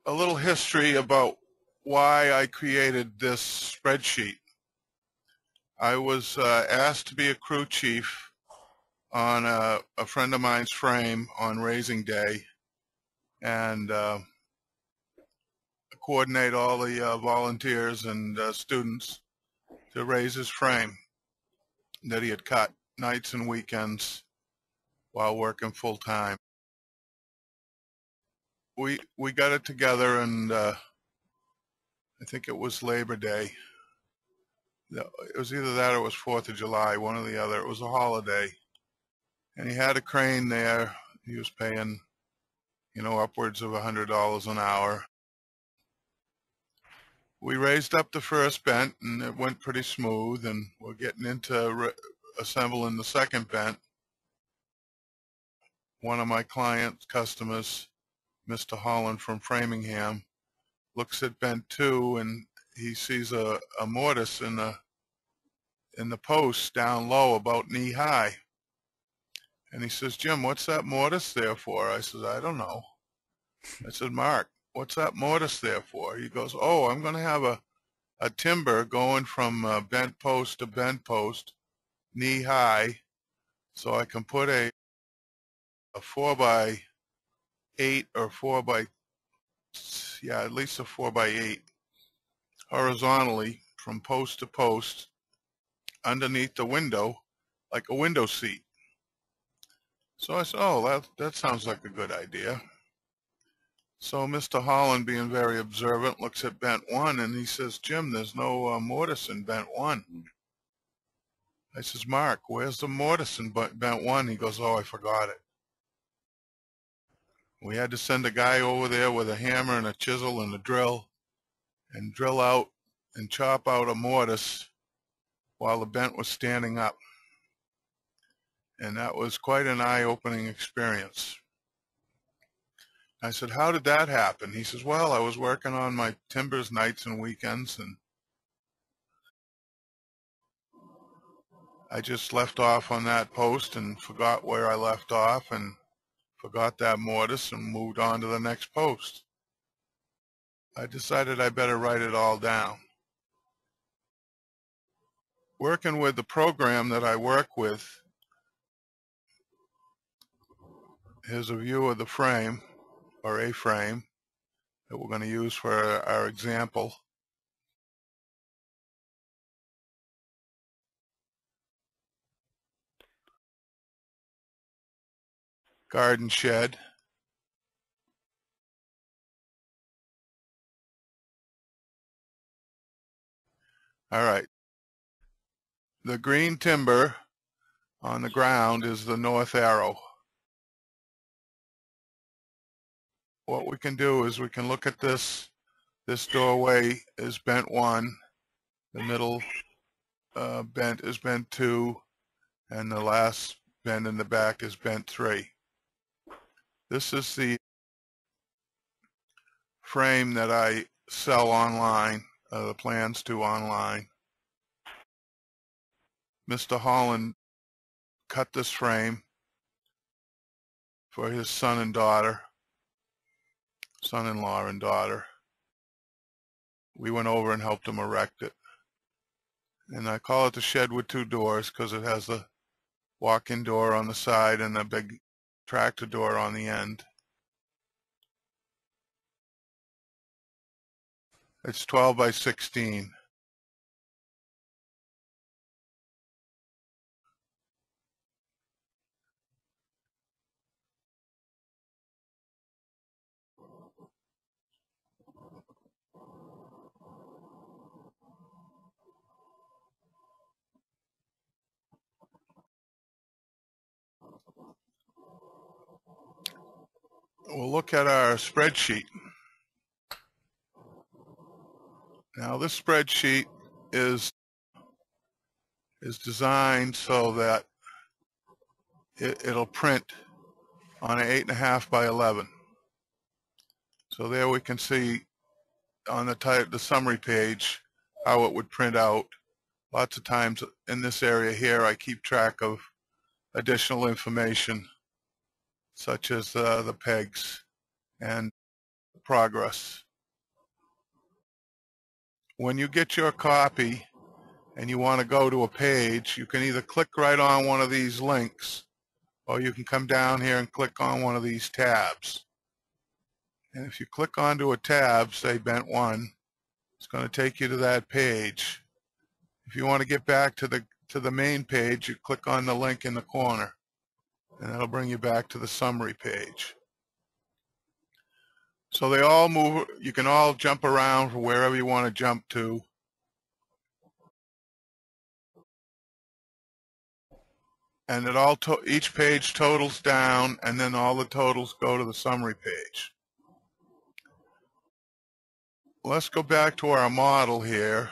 a little history about why I created this spreadsheet. I was asked to be a crew chief on a friend of mine's frame on raising day and coordinate all the volunteers and students to raise his frame that he had cut nights and weekends while working full-time. We got it together, and I think it was Labor Day. It was either that or it was 4th of July, one or the other. It was a holiday. And he had a crane there. He was paying, upwards of $100 an hour. We raised up the first bent, and it went pretty smooth, and we're getting into assembling the second bent. One of my customers, Mr. Holland from Framingham, looks at bent 2, and he sees a mortise in the post down low about knee high. And he says, "Jim, what's that mortise there for?" I said, "I don't know." I said, "Mark, what's that mortise there for?" He goes, "Oh, I'm going to have a timber going from bent post to bent post, knee high, so I can put a 4x8 or 4x, at least a 4x8 horizontally from post to post underneath the window, like a window seat." So I said, "Oh, that sounds like a good idea." So Mr. Holland, being very observant, looks at bent 1 and he says, "Jim, there's no mortise in bent 1. I says, "Mark, where's the mortise in bent 1? He goes, "Oh, I forgot it." We had to send a guy over there with a hammer and a chisel and a drill and drill out and chop out a mortise while the bent was standing up. And that was quite an eye-opening experience. I said, "How did that happen?" He says, "Well, I was working on my timbers nights and weekends, and I just left off on that post and forgot where I left off and forgot that mortise and moved on to the next post. I decided I better write it all down." Working with the program that I work with, here's a view of the frame, or a frame, that we're going to use for our example. Garden shed. All right. The green timber on the ground is the north arrow. What we can do is we can look at this. This doorway is bent 1. The middle bent is bent 2. And the last bend in the back is bent 3. This is the frame that I sell online, the plans to online. Mr. Holland cut this frame for his son and daughter, son-in-law and daughter. We went over and helped him erect it. And I call it the shed with 2 doors because it has the walk-in door on the side and a big tractor door on the end. It's 12 by 16. We'll look at our spreadsheet. Now this spreadsheet is designed so that it'll print on an 8.5 by 11. So there we can see on the summary page how it would print out. Lots of times in this area here I keep track of additional information such as the pegs and progress. When you get your copy and you want to go to a page, you can either click right on one of these links, or you can come down here and click on one of these tabs. And if you click onto a tab, say Bent 1, it's going to take you to that page. If you want to get back to the main page, you click on the link in the corner, and that'll bring you back to the summary page. So they all move. You can all jump around from wherever you want to jump to. And each page totals down, and then all the totals go to the summary page. Let's go back to our model here,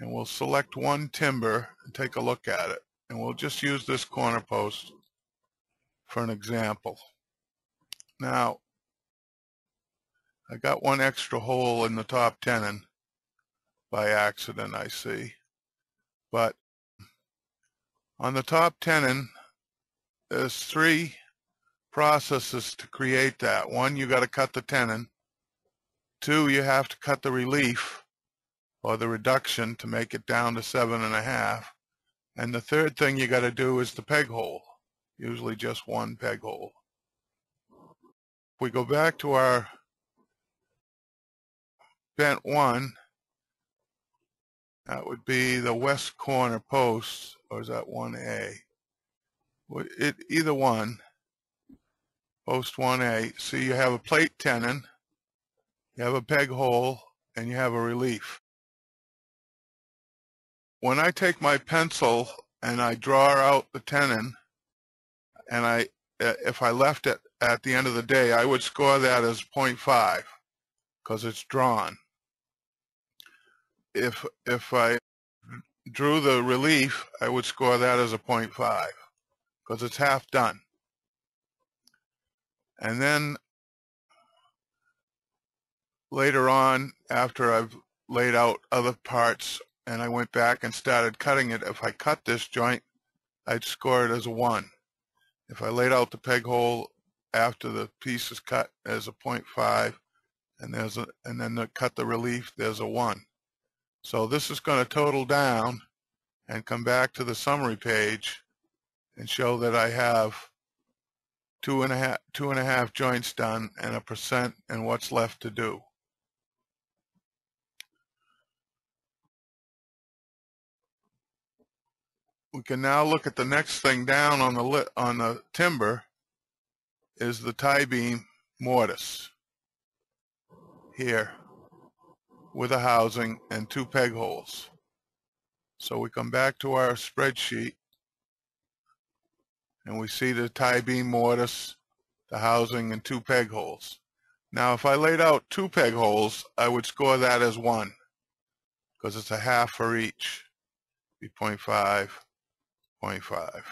and we'll select one timber and take a look at it. And we'll just use this corner post for an example. Now, I got one extra hole in the top tenon by accident, I see. But on the top tenon, there's 3 processes to create that. 1, you got to cut the tenon. 2, you have to cut the relief or the reduction to make it down to 7.5. And the 3rd thing you got to do is the peg hole, usually just one peg hole. If we go back to our Bent 1, that would be the west corner post, or is that 1A? Either one, post 1A. So you have a plate tenon, you have a peg hole, and you have a relief. When I take my pencil and I draw out the tenon, and if I left it at the end of the day, I would score that as 0.5 because it's drawn. If I drew the relief, I would score that as a 0.5 because it's half done. And then later on, after I've laid out other parts and I went back and started cutting it, if I cut this joint, I'd score it as a 1. If I laid out the peg hole after the piece is cut, as a 0.5, and then cut the relief, there's a 1. So this is going to total down and come back to the summary page and show that I have 2.5 joints done and a % and what's left to do. We can now look at the next thing down on the timber is the tie beam mortise here with a housing and 2 peg holes. So we come back to our spreadsheet and we see the tie beam mortise, the housing, and 2 peg holes. Now if I laid out 2 peg holes, I would score that as 1 because it's a half for each. Be 0.5, 0.5.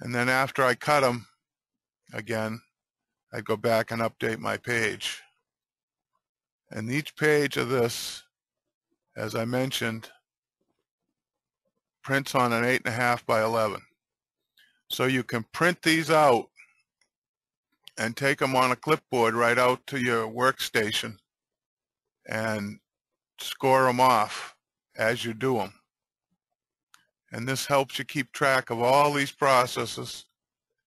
And then after I cut them, again, I'd go back and update my page. And each page of this, as I mentioned, prints on an 8.5 by 11. So you can print these out and take them on a clipboard right out to your workstation and score them off as you do them. And this helps you keep track of all these processes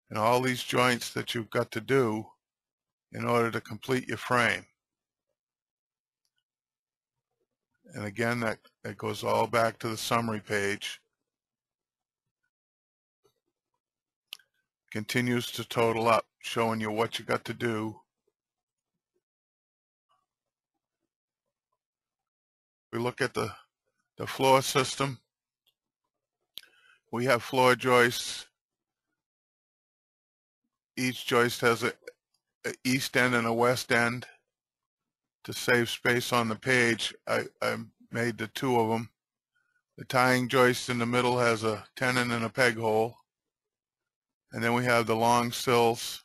and all these joints that you've got to do in order to complete your frame. And again, that goes all back to the summary page. Continues to total up, showing you what you got to do. We look at the floor system. We have floor joists. Each joist has a east end and a west end. To save space on the page, I made the 2 of them. The tying joist in the middle has a tenon and a peg hole. And then we have the long sills.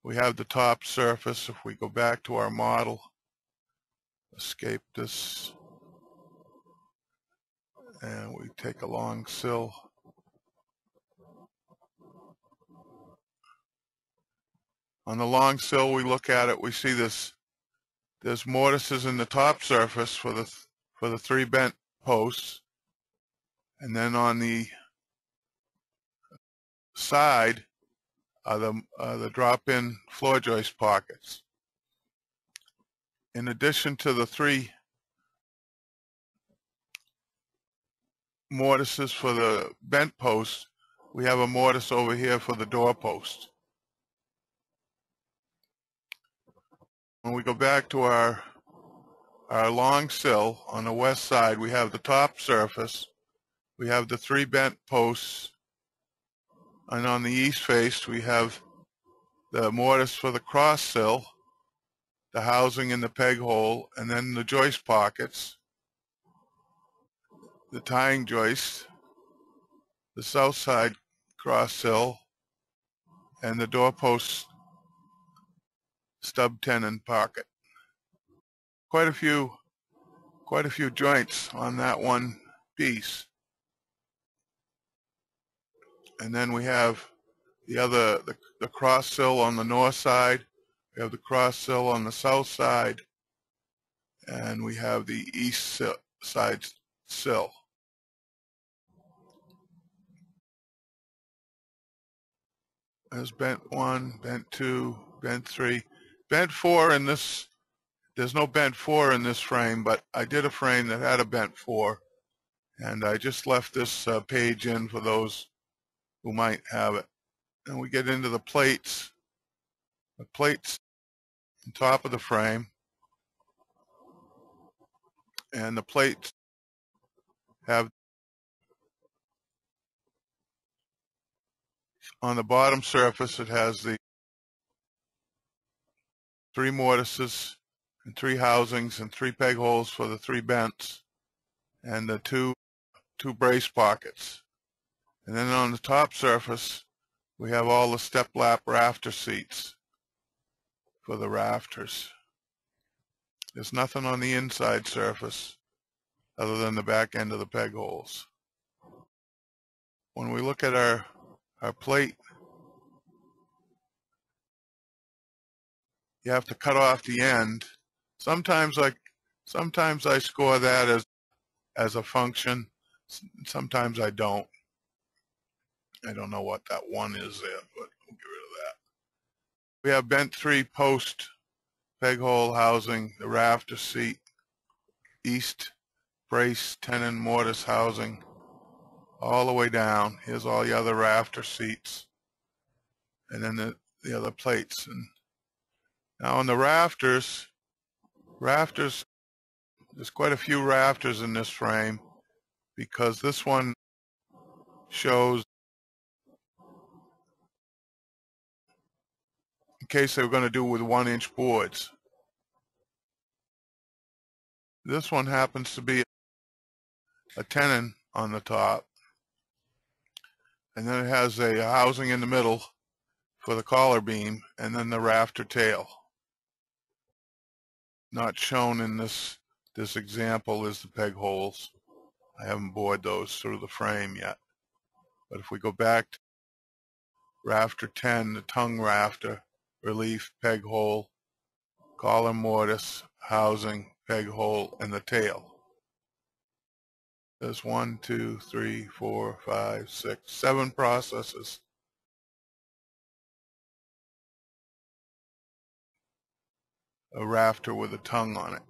We have the top surface. If we go back to our model, escape this, and we take a long sill. On the long sill, we look at it, we see there's mortises in the top surface for the 3 bent posts, and then on the side are the drop-in floor joist pockets. In addition to the 3 mortises for the bent posts, we have a mortise over here for the door post. When we go back to our long sill, on the west side we have the top surface, we have the 3 bent posts, and on the east face we have the mortise for the cross sill, the housing in the peg hole, and then the joist pockets, the tying joist, the south side cross sill, and the doorpost stub tenon pocket. Quite a few joints on that one piece. And then we have the cross sill on the north side, we have the cross sill on the south side, and we have the east side sill. There's bent 1, bent 2, bent 3, bent 4 in this. There's no bent 4 in this frame, but I did a frame that had a bent 4, and I just left this page in for those who might have it. And we get into the plates on top of the frame, and the plates have, on the bottom surface, it has the 3 mortises and 3 housings and 3 peg holes for the 3 bents, and the two brace pockets. And then on the top surface we have all the step lap rafter seats for the rafters. There's nothing on the inside surface other than the back end of the peg holes. When we look at our plate, you have to cut off the end. Sometimes I score that as a function. Sometimes I don't. I don't know what that 1 is there, but we'll get rid of that. We have bent 3 post peg hole housing, the rafter seat, east brace tenon mortise housing, all the way down. Here's all the other rafter seats, and then the other plates. And now on the rafters, there's quite a few rafters in this frame, because this one shows, in case they were going to do with 1-inch boards. This one happens to be a tenon on the top, and then it has a housing in the middle for the collar beam, and then the rafter tail. Not shown in this example is the peg holes. I haven't bored those through the frame yet. But if we go back to rafter 10, the tongue rafter, relief, peg hole, collar mortise, housing, peg hole, and the tail. There's 1, 2, 3, 4, 5, 6, 7 processes. A rafter with a tongue on it.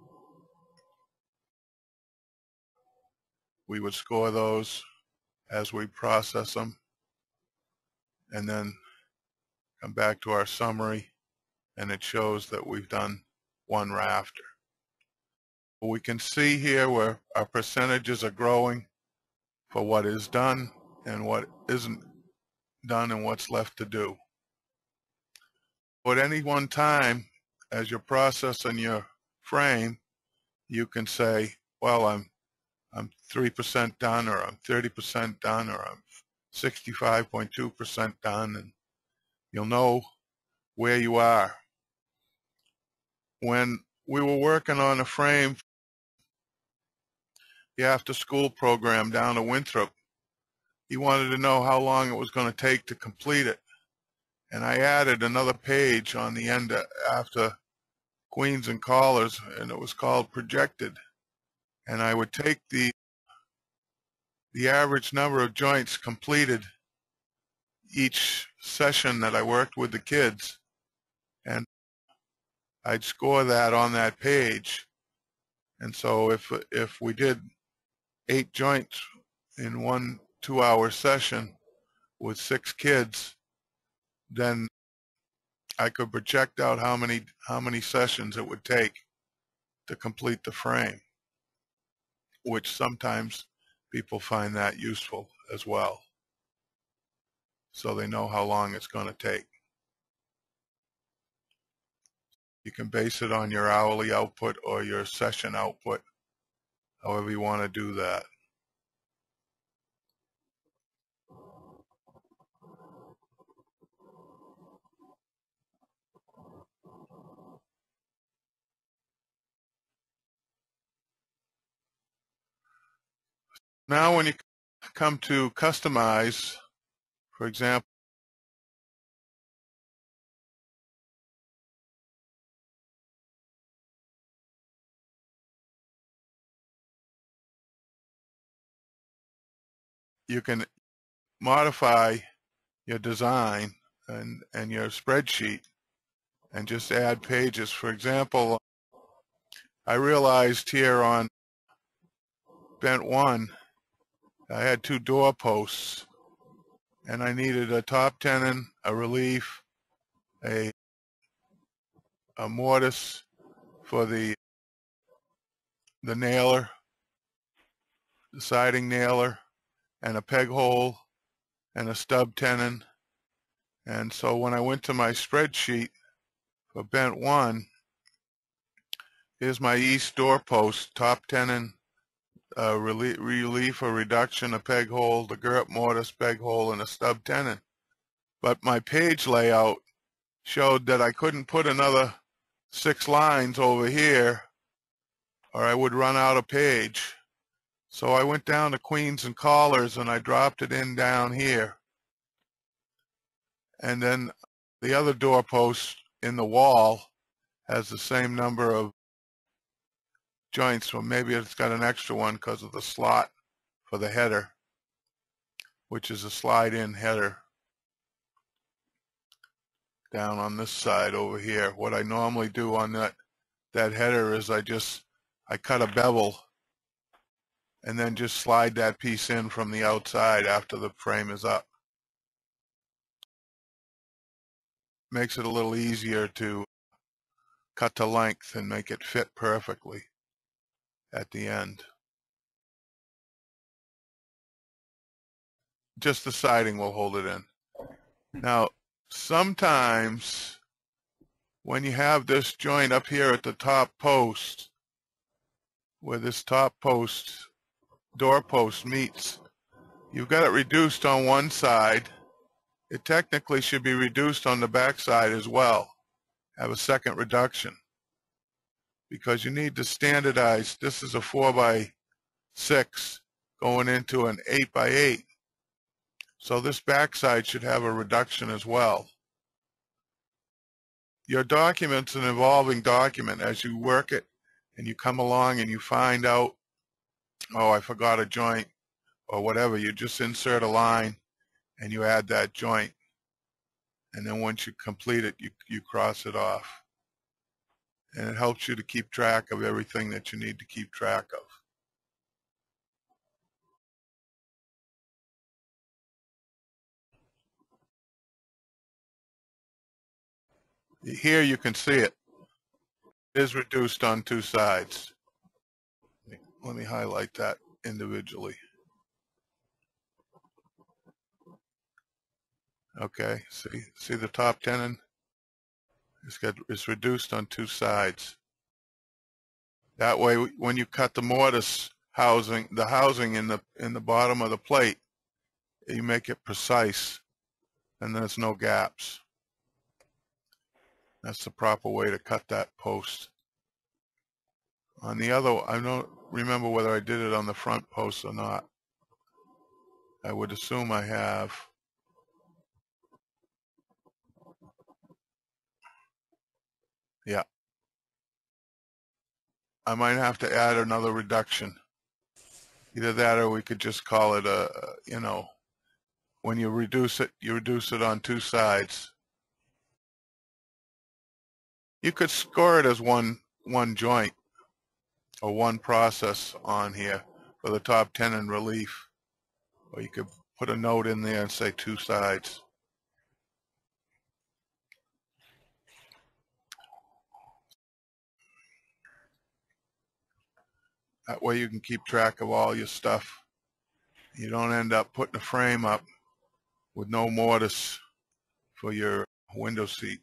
We would score those as we process them, and then come back to our summary, and it shows that we've done 1 rafter. We can see here where our percentages are growing for what is done and what isn't done and what's left to do. But at any one time, as you're processing your frame, you can say, well, I'm 3% done, or I'm 30% done, or I'm 65.2% done, and you'll know where you are. When we were working on a frame, the after-school program down at Winthrop, he wanted to know how long it was going to take to complete it. and I added another page on the end after queens and callers, and it was called projected. And I would take the average number of joints completed each session that I worked with the kids, and I'd score that on that page. And so if we did 8 joints in one 2-hour session with 6 kids, then I could project out how many sessions it would take to complete the frame, which sometimes people find that useful as well, so they know how long it's going to take. You can base it on your hourly output or your session output, however you want to do that. Now when you come to customize, for example, you can modify your design and your spreadsheet and just add pages. For example, I realized here on Bent 1 I had 2 door posts, and I needed a top tenon, a relief, a mortise for the nailer, the siding nailer, and a peg hole and a stub tenon. And so when I went to my spreadsheet for Bent 1, here's my east door post, top tenon, relief or reduction, a peg hole, the girp mortise, peg hole, and a stub tenon. But my page layout showed that I couldn't put another 6 lines over here or I would run out of page. So I went down to queens and callers and I dropped it in down here. And then the other doorpost in the wall has the same number of joints, so maybe it's got an extra one because of the slot for the header, which is a slide-in header down on this side over here. What I normally do on that header is I cut a bevel and then just slide that piece in from the outside after the frame is up. Makes it a little easier to cut to length and make it fit perfectly at the end. Just the siding will hold it in. Now, sometimes when you have this joint up here at the top post, where this top post, door post meets, you've got it reduced on one side. It technically should be reduced on the back side as well. Have a second reduction, because you need to standardize. This is a 4x6 going into an 8x8. So this backside should have a reduction as well. Your document's an evolving document. As you work it and you come along and you find out, oh, I forgot a joint or whatever, you just insert a line and you add that joint. And then once you complete it, you cross it off. And it helps you to keep track of everything that you need to keep track of. Here you can see it. It is reduced on 2 sides. Let me highlight that individually. Okay, see the top tenon? It's reduced on 2 sides. That way, when you cut the mortise housing, the housing in the bottom of the plate, you make it precise, and there's no gaps. That's the proper way to cut that post. On the other, I don't remember whether I did it on the front post or not. I would assume I have. Yeah, I might have to add another reduction. Either that or we could just call it when you reduce it on two sides. You could score it as one joint or one process on here for the top 10 in relief. Or you could put a note in there and say two sides. That way you can keep track of all your stuff. You don't end up putting a frame up with no mortise for your window seat.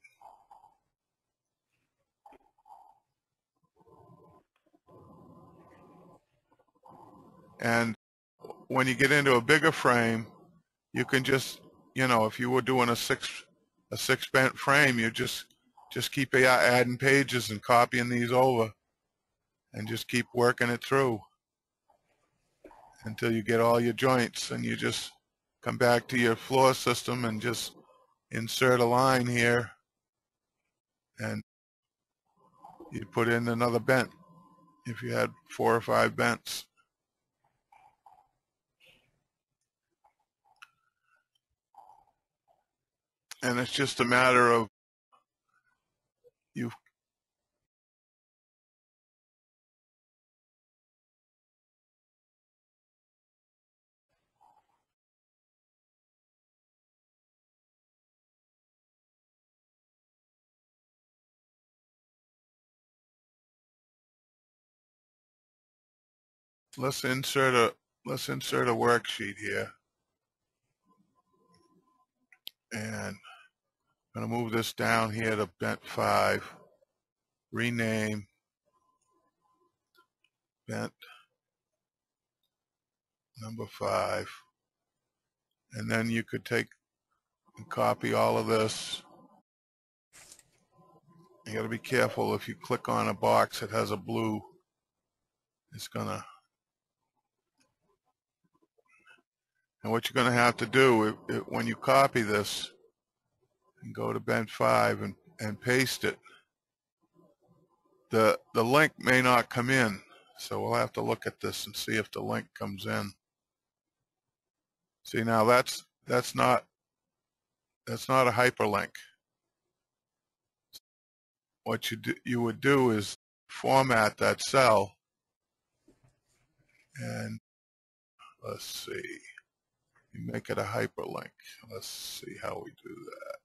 And when you get into a bigger frame, you can just, if you were doing a six bent frame, you just keep adding pages and copying these over and just keep working it through until you get all your joints, and you just come back to your floor system and just insert a line here, and you put in another bent if you had 4 or 5 bents. And it's just a matter of you let's insert a worksheet here, and I'm going to move this down here to bent 5, rename bent number 5, and then you could take and copy all of this. You got to be careful. If you click on a box that has a blue, it's gonna, and what you're going to have to do when you copy this and go to bent 5 and paste it, the link may not come in, so we'll have to look at this and see if the link comes in. See, now that's not a hyperlink. What you would do is format that cell, and let's see, you make it a hyperlink. Let's see how we do that.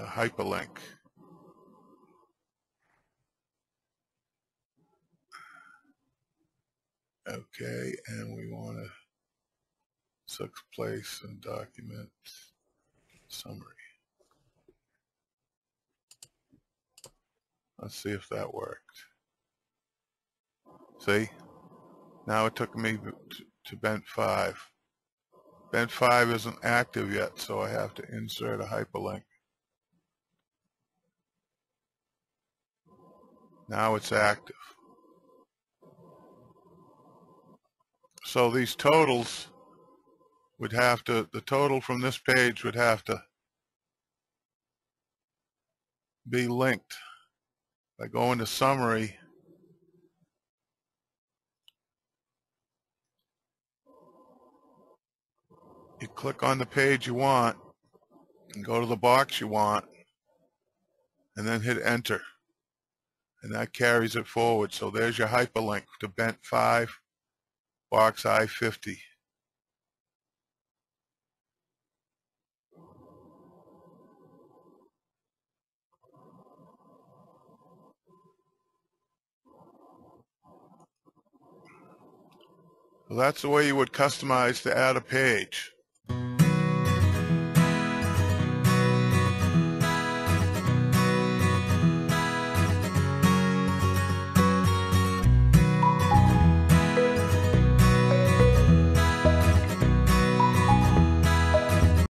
Hyperlink. Okay, and we want to sixth place and document summary. Let's see if that worked. See, now it took me to bent 5. Bent 5 isn't active yet, so I have to insert a hyperlink. Now it's active. So these totals would have to, the total from this page would have to be linked by going to summary, you click on the page you want and go to the box you want and then hit enter, and that carries it forward. So there's your hyperlink to bent 5, box I-50. So that's the way you would customize to add a page.